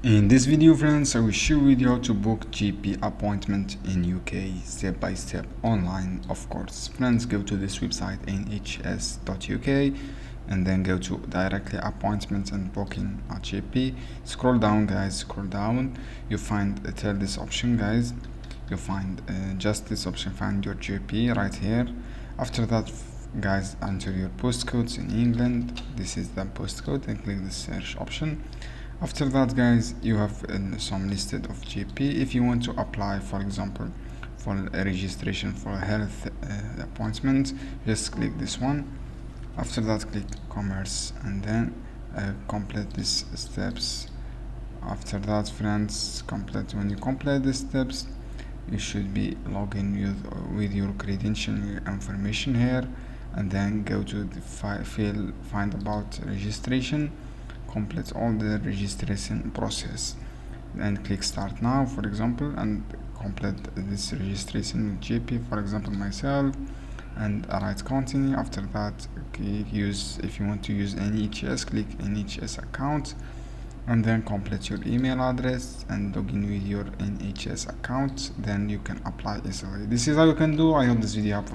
In this video, friends, I will share with you how to book GP appointment in UK step by step online. Of course, friends, go to this website nhs.uk and then go to directly appointments and booking at GP. Scroll down, guys, scroll down. You find this option, guys. You find just this option, find your GP right here. After that, guys, enter your postcodes in England. This is the postcode and click the search option. After that, guys, you have some listed of GP. If you want to apply, for example, for a registration for a health appointment, just click this one. After that, click commerce and then complete these steps. After that, friends, when you complete the steps, you should be logging with your credential information here, and then go to the find about registration. Complete all the registration process and click start now, for example, and complete this registration with GP, for example myself, and write continue. After that, click use. If you want to use NHS, click NHS account and then complete your email address and log in with your NHS account. Then you can apply easily. This is how you can do. I hope this video helpful.